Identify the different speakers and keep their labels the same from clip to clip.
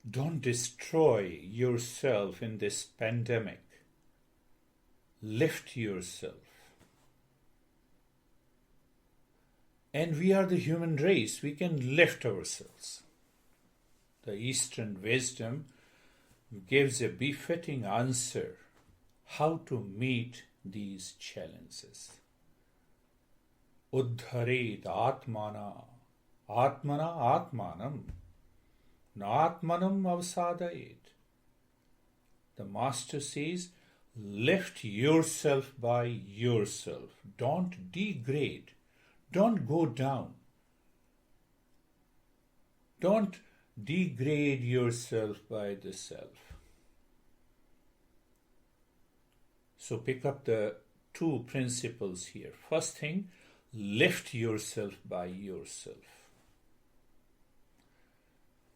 Speaker 1: Don't destroy yourself in this pandemic. Lift yourself. And we are the human race. We can lift ourselves. The Eastern wisdom gives a befitting answer how to meet these challenges. Uddharet atmana, atmana atmanam, natmanam avsadayet. The Master says, lift yourself by yourself. Don't degrade. Don't go down. Don't degrade yourself by the self. So pick up the two principles here. First thing, lift yourself by yourself.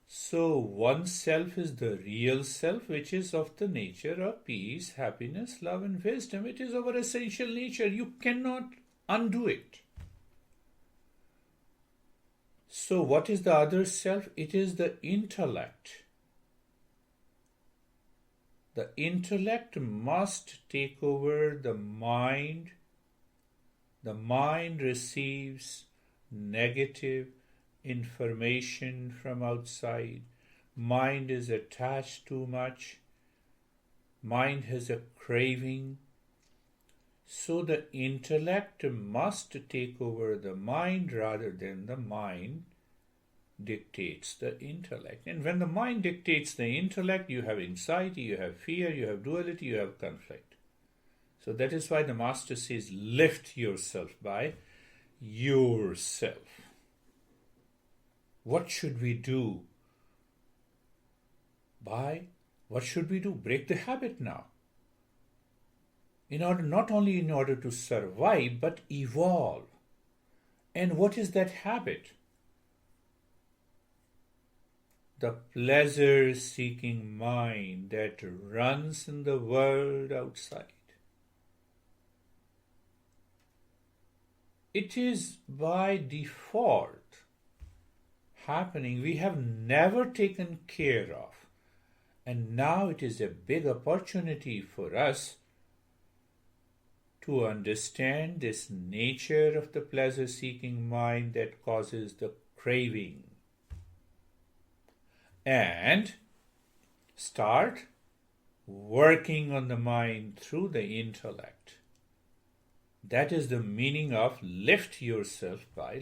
Speaker 1: So one self is the real self, which is of the nature of peace, happiness, love and wisdom. It is our essential nature. You cannot undo it. So what is the other self? It is the intellect. The intellect must take over the mind. The mind receives negative information from outside. Mind is attached too much. Mind has a craving. So the intellect must take over the mind rather than the mind dictates the intellect. And when the mind dictates the intellect, you have anxiety, you have fear, you have duality, you have conflict. So that is why the Master says, lift yourself by yourself. What should we do? What should we do? Break the habit now. Not only in order to survive, but evolve. And what is that habit? The pleasure-seeking mind that runs in the world outside. It is by default happening. We have never taken care of. And now it is a big opportunity for us to understand this nature of the pleasure-seeking mind that causes the craving. And start working on the mind through the intellect. That is the meaning of lift yourself by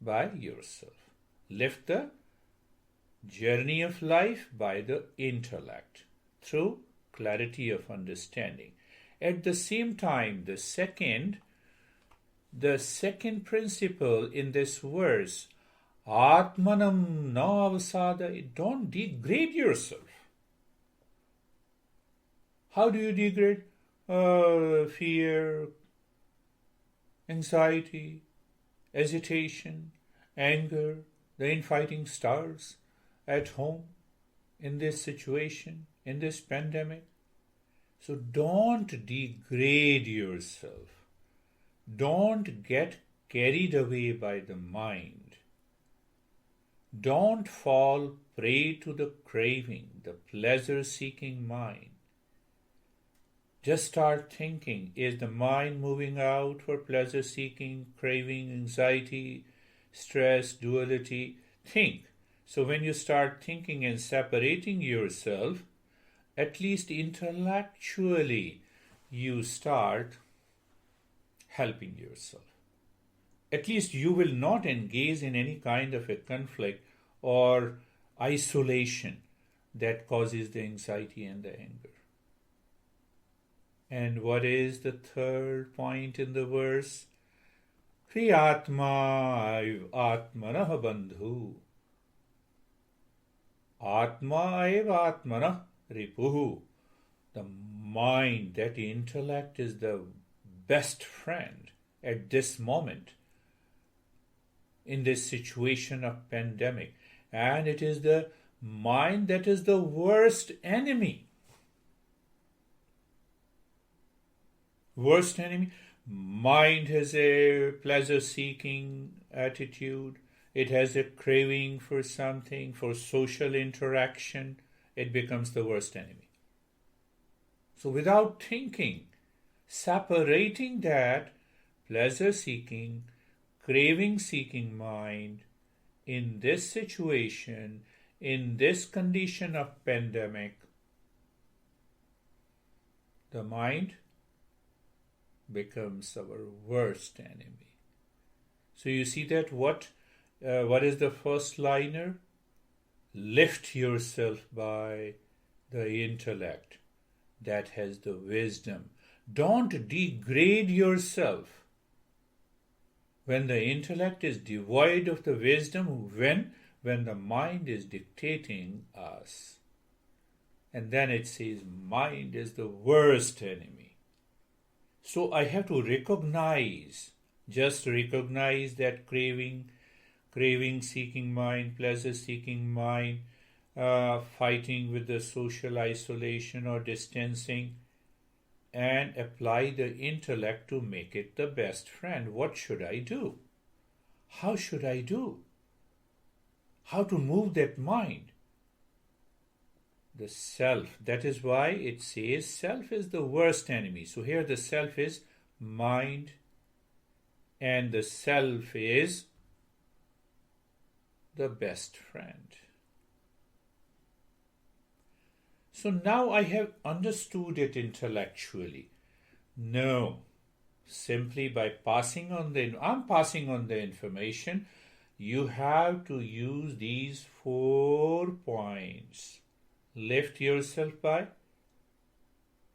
Speaker 1: yourself. Lift the journey of life by the intellect through clarity of understanding. At the same time, the second principle in this verse, Atmanam navasada, don't degrade yourself. How do you degrade? Fear, anxiety, agitation, anger, the infighting stars at home in this situation, in this pandemic. So don't degrade yourself. Don't get carried away by the mind. Don't fall prey to the craving, the pleasure-seeking mind. Just start thinking, is the mind moving out for pleasure-seeking, craving, anxiety, stress, duality? Think. So when you start thinking and separating yourself, at least intellectually, you start helping yourself. At least you will not engage in any kind of a conflict or isolation that causes the anxiety and the anger. And what is the third point in the verse? Kriyatma atmanah bandhu. Atma ev atmanah ripuhu. The mind, that intellect is the best friend at this moment in this situation of pandemic. And it is the mind that is the worst enemy. Worst enemy. Mind has a pleasure-seeking attitude, it has a craving for something, for social interaction, it becomes the worst enemy. So without thinking, separating that pleasure-seeking, craving-seeking mind in this situation, in this condition of pandemic, the mind becomes our worst enemy. So you see that what is the first liner? Lift yourself by the intellect that has the wisdom. Don't degrade yourself when the intellect is devoid of the wisdom, when the mind is dictating us. And then it says mind is the worst enemy. So I have to recognize that craving-seeking mind, pleasure-seeking mind, fighting with the social isolation or distancing, and apply the intellect to make it the best friend. What should I do? How should I do? How to move that mind? The self. That is why it says self is the worst enemy. So here the self is mind and the self is the best friend. So now I have understood it intellectually. No, simply by passing on the information, you have to use these 4 points. Lift yourself by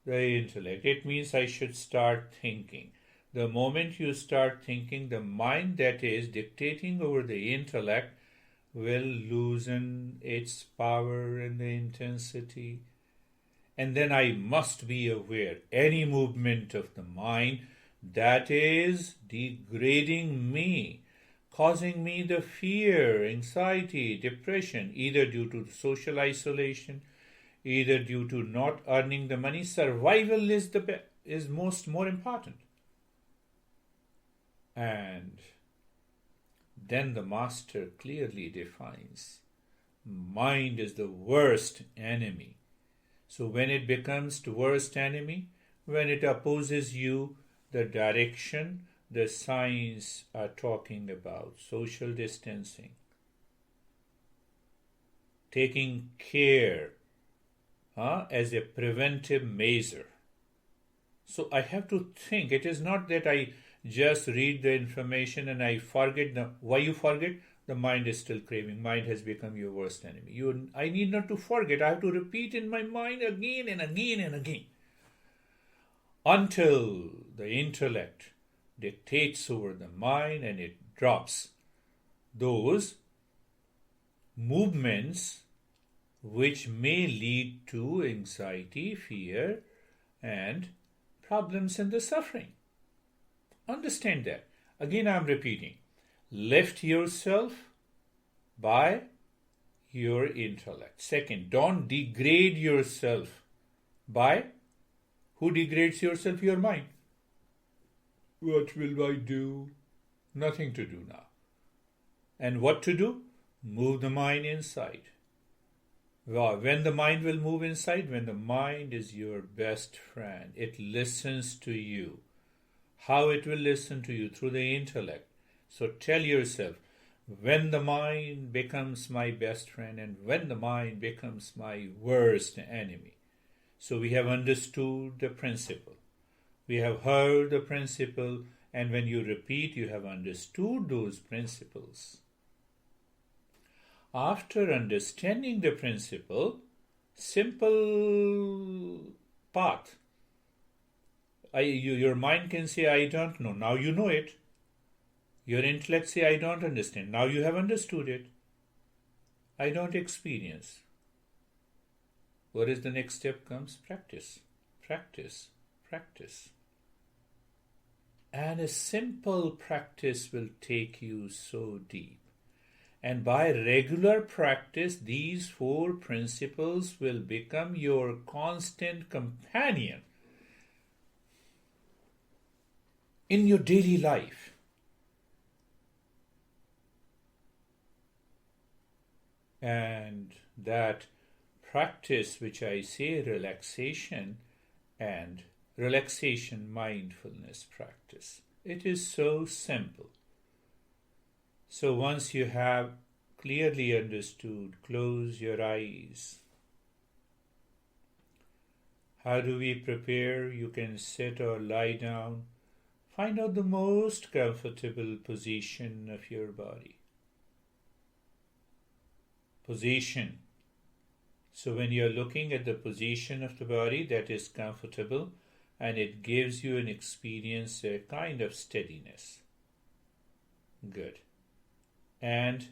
Speaker 1: the intellect. It means I should start thinking. The moment you start thinking, the mind that is dictating over the intellect will loosen its power and the intensity. And then I must be aware any movement of the mind that is degrading me, causing me the fear, anxiety, depression, either due to social isolation, either due to not earning the money. Survival is more important. And then the master clearly defines mind is the worst enemy. So when it becomes the worst enemy, when it opposes you, the direction the signs are talking about, social distancing, taking care as a preventive measure. So I have to think. It is not that I just read the information and I forget. Why you forget? The mind is still craving. Mind has become your worst enemy. I need not to forget. I have to repeat in my mind again and again and again until the intellect dictates over the mind and it drops those movements which may lead to anxiety, fear, and problems in the suffering. Understand that. Again, I am repeating. Lift yourself by your intellect. Second, don't degrade yourself by who degrades yourself? Your mind. What will I do? Nothing to do now. And what to do? Move the mind inside. When the mind will move inside, when the mind is your best friend, it listens to you. How it will listen to you? Through the intellect. So tell yourself, when the mind becomes my best friend and when the mind becomes my worst enemy. So we have understood the principle. We have heard the principle, and when you repeat, you have understood those principles. After understanding the principle, simple path. Your mind can say, I don't know. Now you know it. Your intellect say, I don't understand. Now you have understood it. I don't experience. What is the next step comes? Practice. Practice. Practice. And a simple practice will take you so deep. And by regular practice, these 4 principles will become your constant companion in your daily life. And that practice, which I say and relaxation mindfulness practice, it is so simple. So once you have clearly understood, close your eyes. How do we prepare? You can sit or lie down. Find out the most comfortable position of your body. Position. So when you're looking at the position of the body that is comfortable, and it gives you an experience, a kind of steadiness. Good. And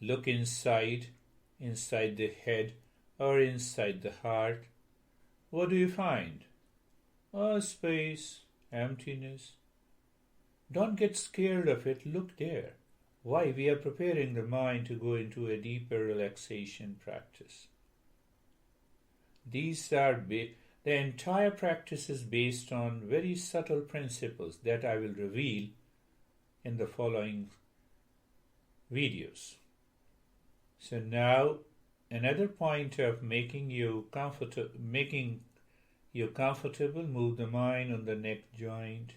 Speaker 1: look inside the head or inside the heart. What do you find? Space, emptiness. Don't get scared of it. Look there. Why? We are preparing the mind to go into a deeper relaxation practice. The entire practice is based on very subtle principles that I will reveal in the following videos. So now, another point of making you comfortable, move the mind on the neck joint.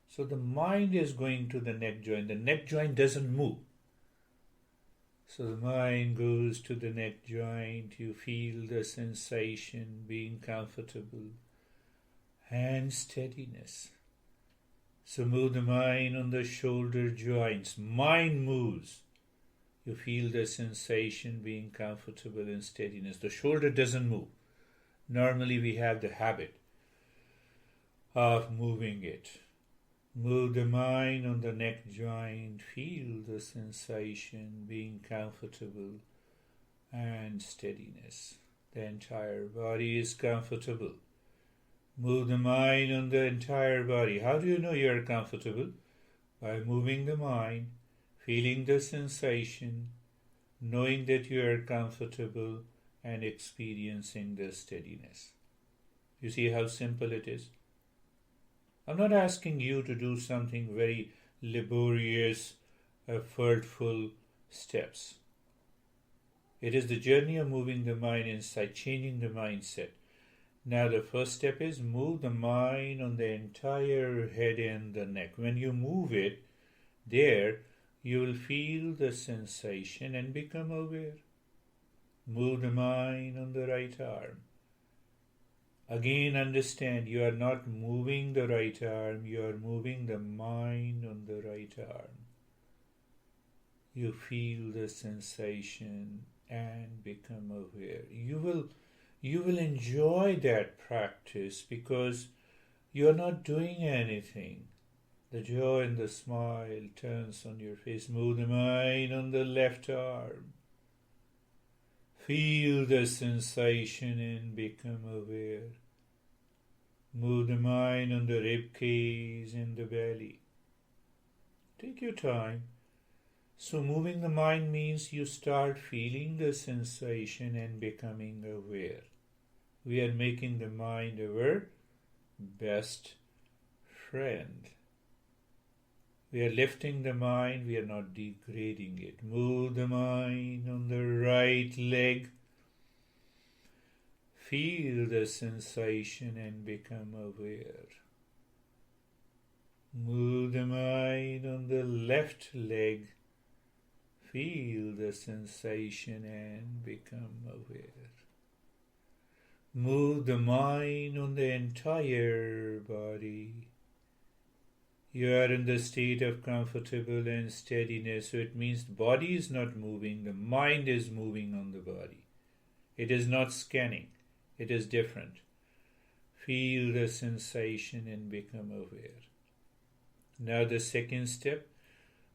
Speaker 1: So the mind is going to the neck joint. The neck joint doesn't move. So the mind goes to the neck joint. You feel the sensation, being comfortable, and steadiness. So move the mind on the shoulder joints. Mind moves. You feel the sensation, being comfortable, and steadiness. The shoulder doesn't move. Normally we have the habit of moving it. Move the mind on the neck joint. Feel the sensation, being comfortable, and steadiness. The entire body is comfortable. Move the mind on the entire body. How do you know you are comfortable? By moving the mind, feeling the sensation, knowing that you are comfortable, and experiencing the steadiness. You see how simple it is? I'm not asking you to do something very laborious, effortful steps. It is the journey of moving the mind inside, changing the mindset. Now the first step is move the mind on the entire head and the neck. When you move it, there you will feel the sensation and become aware. Move the mind on the right arm. Again, understand you are not moving the right arm, you are moving the mind on the right arm. You feel the sensation and become aware. You will enjoy that practice because you are not doing anything. The joy and the smile turns on your face. Move the mind on the left arm. Feel the sensation and become aware. Move the mind on the rib cage and the belly. Take your time. So moving the mind means you start feeling the sensation and becoming aware. We are making the mind our best friend. We are lifting the mind, we are not degrading it. Move the mind on the right leg. Feel the sensation and become aware. Move the mind on the left leg. Feel the sensation and become aware. Move the mind on the entire body. You are in the state of comfortable and steadiness, so it means the body is not moving, the mind is moving on the body. It is not scanning, it is different. Feel the sensation and become aware. Now the second step,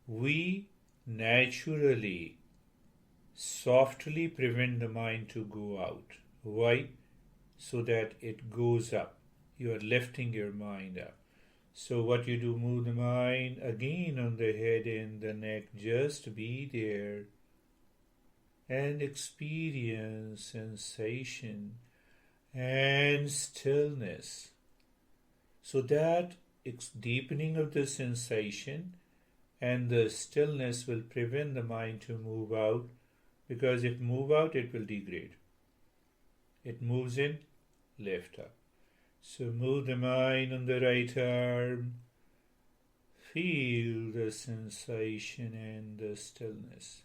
Speaker 1: we naturally, softly prevent the mind to go out. Why? So that it goes up. You are lifting your mind up. So what you do, move the mind again on the head and the neck. Just be there and experience sensation and stillness. So that deepening of the sensation and the stillness will prevent the mind to move out because if move out, it will degrade. It moves in, lift up. So move the mind on the right arm. Feel the sensation and the stillness.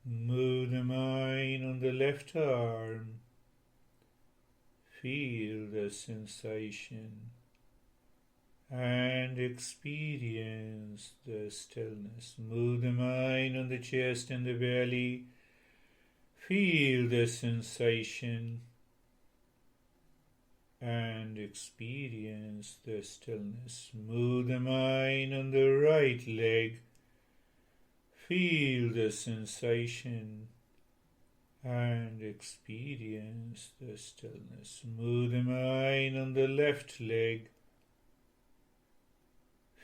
Speaker 1: Move the mind on the left arm. Feel the sensation and experience the stillness. Move the mind on the chest and the belly. Feel the sensation and experience the stillness. Move the mind on the right leg. Feel the sensation and experience the stillness. Move the mind on the left leg.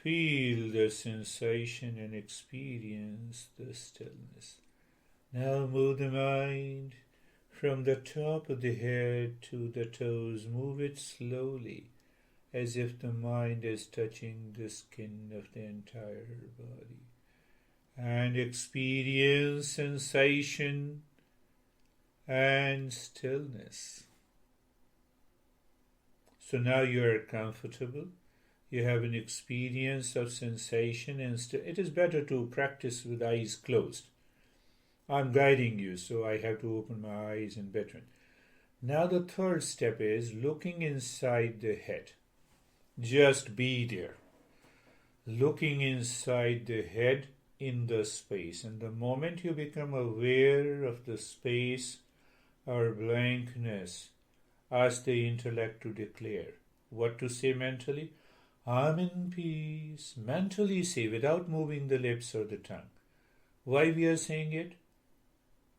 Speaker 1: Feel the sensation and experience the stillness. Now move the mind from the top of the head to the toes. Move it slowly, as if the mind is touching the skin of the entire body. And experience sensation and stillness. So now you are comfortable. You have an experience of sensation and it is better to practice with eyes closed. I'm guiding you, so I have to open my eyes in between. Now the third step is looking inside the head. Just be there. Looking inside the head in the space. And the moment you become aware of the space or blankness, ask the intellect to declare. What to say mentally? I'm in peace. Mentally say without moving the lips or the tongue. Why we are saying it?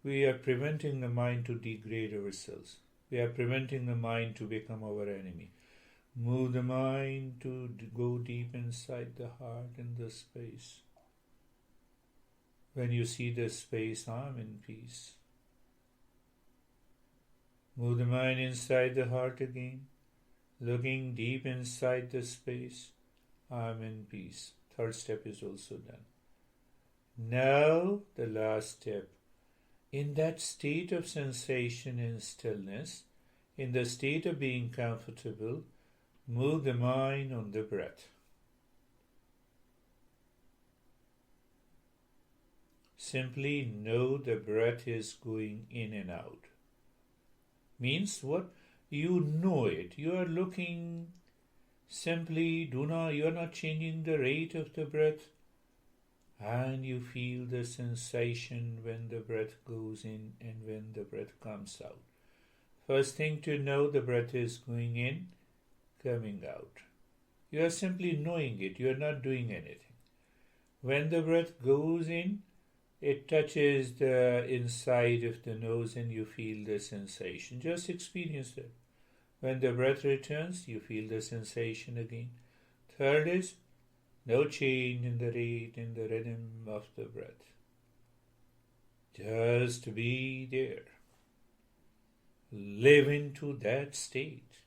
Speaker 1: We are preventing the mind to degrade ourselves. We are preventing the mind to become our enemy. Move the mind to go deep inside the heart in the space. When you see the space, I'm in peace. Move the mind inside the heart again. Looking deep inside the space, I'm in peace. Third step is also done. Now the last step. In that state of sensation and stillness, in the state of being comfortable, move the mind on the breath. Simply know the breath is going in and out. Means what? You know it. You are looking simply, you are not changing the rate of the breath. And you feel the sensation when the breath goes in and when the breath comes out. First thing to know, the breath is going in, coming out. You are simply knowing it. You are not doing anything. When the breath goes in, it touches the inside of the nose and you feel the sensation. Just experience that. When the breath returns, you feel the sensation again. Third is, no change in the rate, in the rhythm of the breath. Just be there. Live into that state.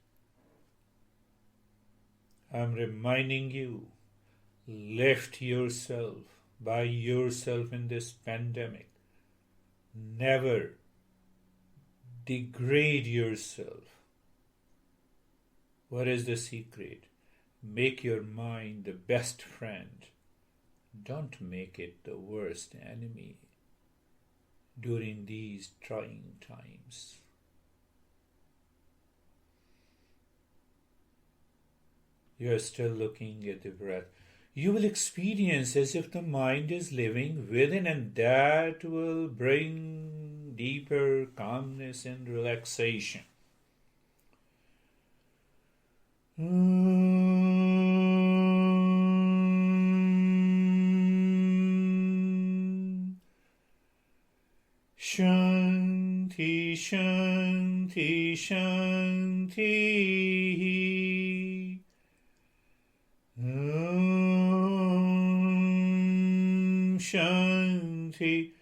Speaker 1: I'm reminding you, lift yourself by yourself in this pandemic. Never degrade yourself. What is the secret? Make your mind the best friend. Don't make it the worst enemy during these trying times. You are still looking at the breath. You will experience as if the mind is living within, and that will bring deeper calmness and relaxation. Shanti, Shanti, Shanti. Shanti,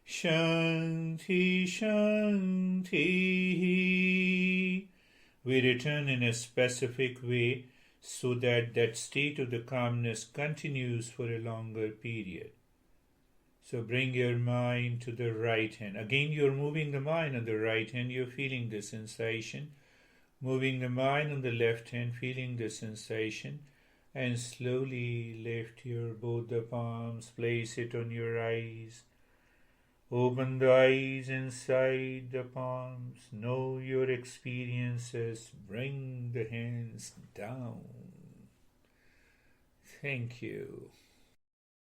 Speaker 1: Shanti, Shanti. We return in a specific way so that that state of the calmness continues for a longer period. So bring your mind to the right hand. Again, you're moving the mind on the right hand, you're feeling the sensation. Moving the mind on the left hand, feeling the sensation. And slowly lift your both the palms, place it on your eyes. Open the eyes inside the palms. Know your experiences. Bring the hands down. Thank you.